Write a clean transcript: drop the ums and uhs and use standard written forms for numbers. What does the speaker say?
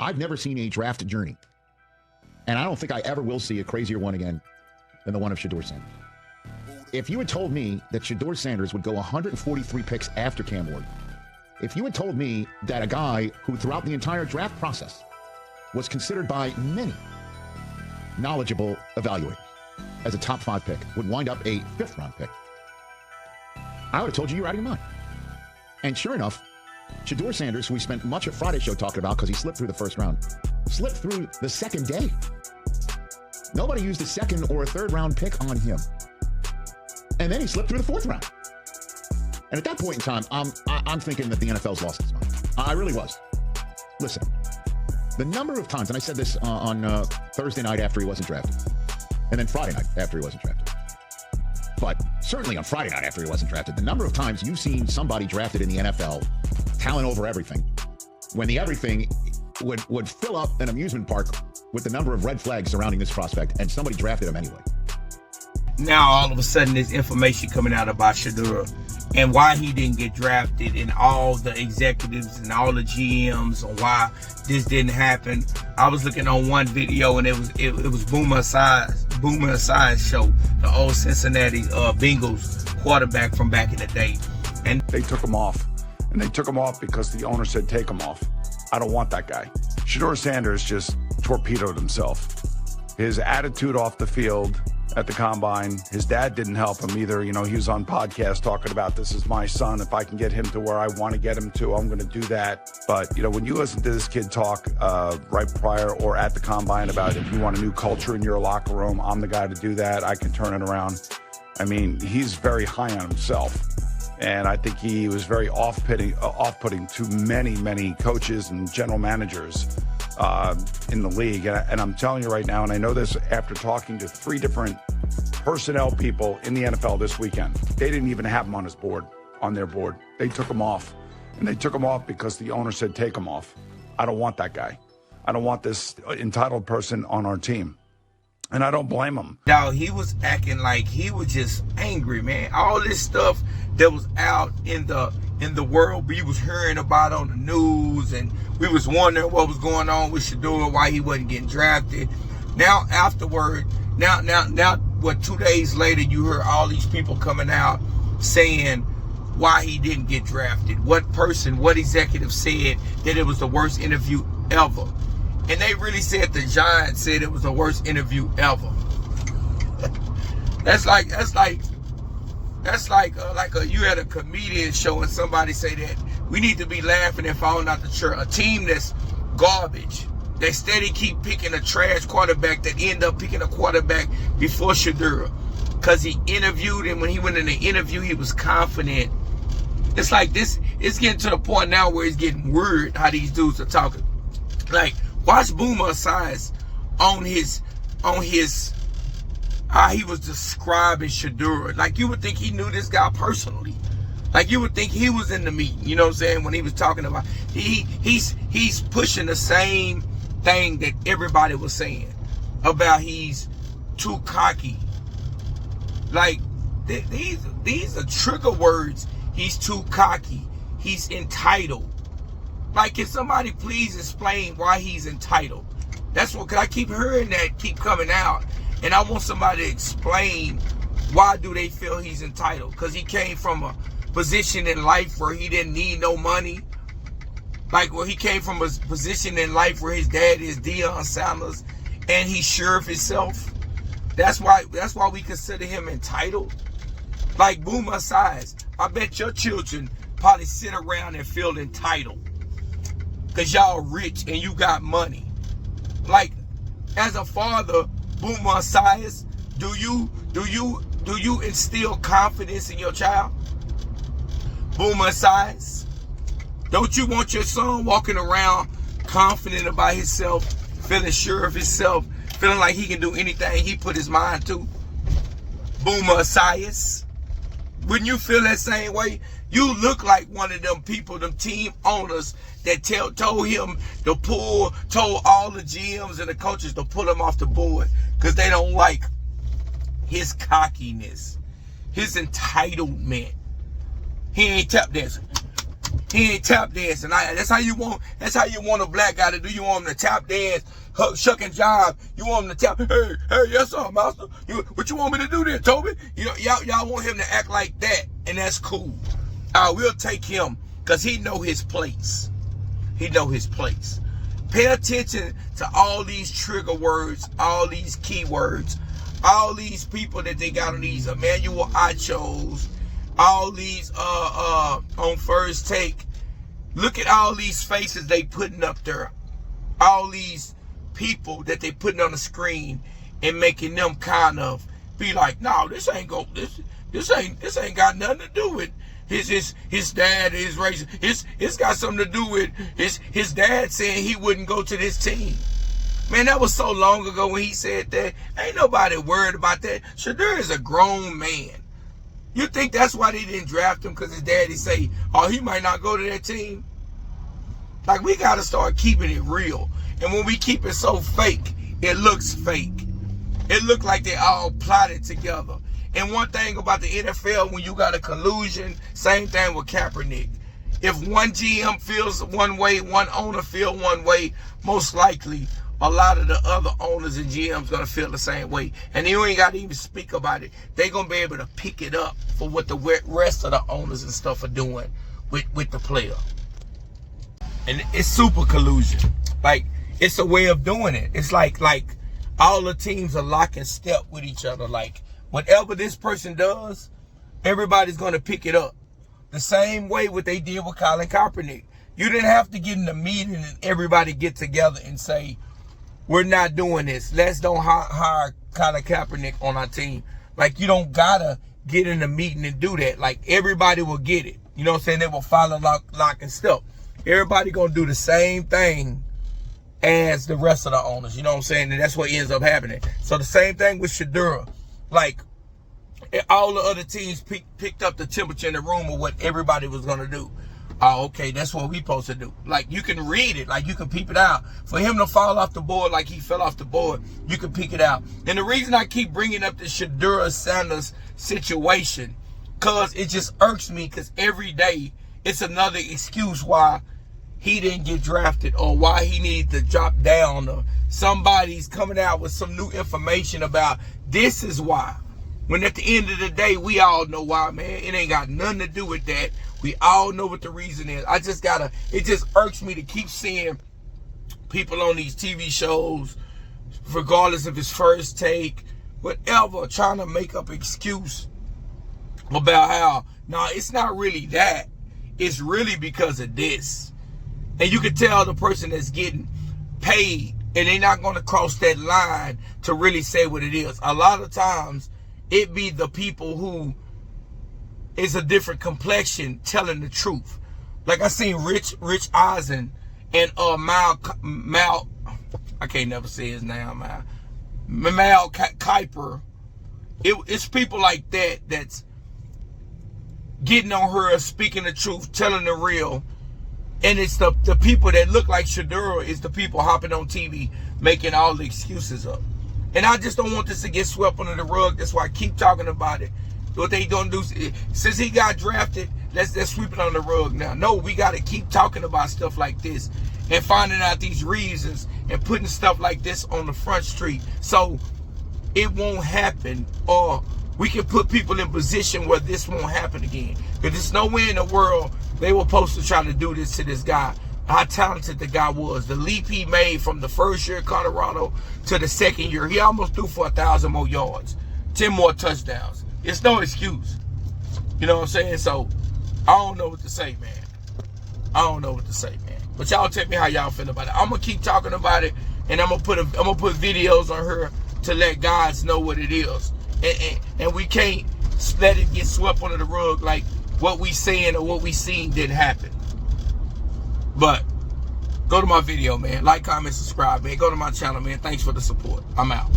I've never seen a draft journey, and I don't think I ever will see a crazier one again than the one of Shedeur Sanders. If you had told me that Shedeur Sanders would go 143 picks after Cam Ward, if you had told me that a guy who throughout the entire draft process was considered by many knowledgeable evaluators as a top 5 pick would wind up a 5th round pick, I would have told you you're out of your mind. And sure enough, Shedeur Sanders, who we spent much of Friday's show talking about because he slipped through the first round, slipped through the second day. Nobody used a 2nd or a 3rd round pick on him. And then he slipped through the 4th round. And at that point in time, I'm thinking that the NFL's lost its mind. I really was. Listen, the number of times, and I said this on Thursday night after he wasn't drafted, and then Friday night after he wasn't drafted, but certainly on Friday night after he wasn't drafted, the number of times you've seen somebody drafted in the NFL, talent over everything, when the everything would fill up an amusement park with the number of red flags surrounding this prospect, and somebody drafted him anyway. Now all of a sudden there's information coming out about Shedeur and why he didn't get drafted, and all the executives and all the GMs on why this didn't happen. I was looking on one video, and it was Boomer Esiason show, the old Cincinnati Bengals quarterback from back in the day. And they took him off. And they took him off because the owner said take him off. I don't want that guy. Shedeur Sanders just torpedoed himself. His attitude off the field at the combine, his dad didn't help him either. You know, he was on podcast talking about, this is my son. If I can get him to where I want to get him to, I'm going to do that. But, you know, when you listen to this kid talk right prior or at the combine about if you want a new culture in your locker room, I'm the guy to do that. I can turn it around. I mean, he's very high on himself. And I think he was very off-putting to many coaches and general managers in the league. And I'm telling you right now, and I know this after talking to 3 different personnel people in the NFL this weekend, they didn't even have him on their board. They took him off. And they took him off because the owner said take him off. I don't want that guy. I don't want this entitled person on our team. And I don't blame him. Now, he was acting like he was just angry, man. All this stuff that was out in the world, we was hearing about on the news, and we was wondering what was going on with Shedeur, why he wasn't getting drafted. Now, afterward, now, what, 2 days later, you heard all these people coming out saying why he didn't get drafted. What executive said that it was the worst interview ever. And they really said the Giants said it was the worst interview ever. That's like you had a comedian show and somebody say that we need to be laughing and falling out the chair. A team that's garbage, they steady keep picking a trash quarterback that end up picking a quarterback before Shedeur, because he interviewed him. When he went in the interview, he was confident. It's like this. It's getting to the point now where it's getting weird how these dudes are talking. Like, watch Boomer Esiason on how he was describing Shedeur. Like, you would think he knew this guy personally. Like, you would think he was in the meeting, you know what I'm saying, when he was talking about, he's pushing the same thing that everybody was saying about he's too cocky. Like, these are trigger words. He's too cocky. He's entitled. Like, can somebody please explain why he's entitled? That's what, because I keep hearing that keep coming out. And I want somebody to explain why do they feel he's entitled. Because he came from a position in life where he didn't need no money. Like, where he came from a position in life where his dad is Deion Sanders and he's sure of himself. That's why we consider him entitled. Like Boomer Esiason, I bet your children probably sit around and feel entitled. Because y'all rich and you got money. Like, as a father, Boomer Esiason, do you instill confidence in your child? Boomer Esiason, don't you want your son walking around confident about himself, feeling sure of himself, feeling like he can do anything he put his mind to? Boomer Esiason, wouldn't you feel that same way? You look like one of them people, them team owners that told him to told all the GMs and the coaches to pull him off the board because they don't like his cockiness, his entitlement. He ain't tap dancing. He ain't tap dancing. That's how you want a black guy to do. You want him to tap dance, shuck and jive. You want him to tap, hey, yes sir, master. What you want me to do then, Toby? You know, y'all want him to act like that, and that's cool. We'll take him because he know his place. He know his place. Pay attention to all these trigger words, all these keywords, all these people that they got on these Emmanuel Achos, all these on First Take. Look at all these faces they putting up there. All these people that they putting on the screen and making them kind of be like, no, this ain't ain't got nothing to do with his dad is racist. It's got something to do with his dad saying he wouldn't go to this team. Man, that was so long ago when he said that. Ain't nobody worried about that. Shedeur is a grown man. You think that's why they didn't draft him, because his daddy say, oh, he might not go to that team? Like, we got to start keeping it real. And when we keep it so fake, it looks fake. It looked like they all plotted together. And one thing about the NFL, when you got a collusion, same thing with Kaepernick. If one GM feels one way, one owner feel one way, most likely a lot of the other owners and GMs gonna feel the same way. And you ain't gotta even speak about it. They gonna be able to pick it up for what the rest of the owners and stuff are doing with the player. And it's super collusion. Like, it's a way of doing it. It's like all the teams are lock and step with each other. Like, whatever this person does, everybody's gonna pick it up. The same way what they did with Colin Kaepernick. You didn't have to get in a meeting and everybody get together and say, we're not doing this. Let's don't hire Colin Kaepernick on our team. Like, you don't gotta get in a meeting and do that. Like, everybody will get it. You know what I'm saying? They will follow lock and step. Everybody gonna do the same thing as the rest of the owners. You know what I'm saying? And that's what ends up happening. So the same thing with Shedeur. Like, all the other teams picked up the temperature in the room of what everybody was gonna do. Oh, okay, that's what we supposed to do. Like, you can read it, like you can peep it out. For him to fall off the board like he fell off the board, you can peek it out. And the reason I keep bringing up the Shedeur Sanders situation, cause it just irks me, cause every day it's another excuse why he didn't get drafted or why he needed to drop down, or somebody's coming out with some new information about this is why. When at the end of the day, we all know why, man. It ain't got nothing to do with that. We all know what the reason is. It just irks me to keep seeing people on these TV shows, regardless of his First Take, whatever, trying to make up excuse about how, no, it's not really that. It's really because of this. And you can tell the person that's getting paid, and they're not going to cross that line to really say what it is. A lot of times, it be the people who is a different complexion telling the truth. Like, I seen Rich Eisen and Mal, I can't never say his name, Mal Kiper. It's people like that that's getting on her, speaking the truth, telling the real. And it's the people that look like Shedeur is the people hopping on TV making all the excuses up. And I just don't want this to get swept under the rug. That's why I keep talking about it. What they gonna do, since he got drafted, let's sweep it on the rug now. No, we gotta keep talking about stuff like this and finding out these reasons and putting stuff like this on the front street so it won't happen, or we can put people in position where this won't happen again. Because there's no way in the world they were supposed to try to do this to this guy. How talented the guy was. The leap he made from the first year in Colorado to the second year. He almost threw for 1,000 more yards, 10 more touchdowns. It's no excuse. You know what I'm saying? So, I don't know what to say, man. I don't know what to say, man. But y'all tell me how y'all feel about it. I'm going to keep talking about it, and I'm gonna put videos on her to let guys know what it is. And we can't let it get swept under the rug like what we saying or what we seen didn't happen. But go to my video, man. Like, comment, subscribe, man. Go to my channel, man. Thanks for the support. I'm out.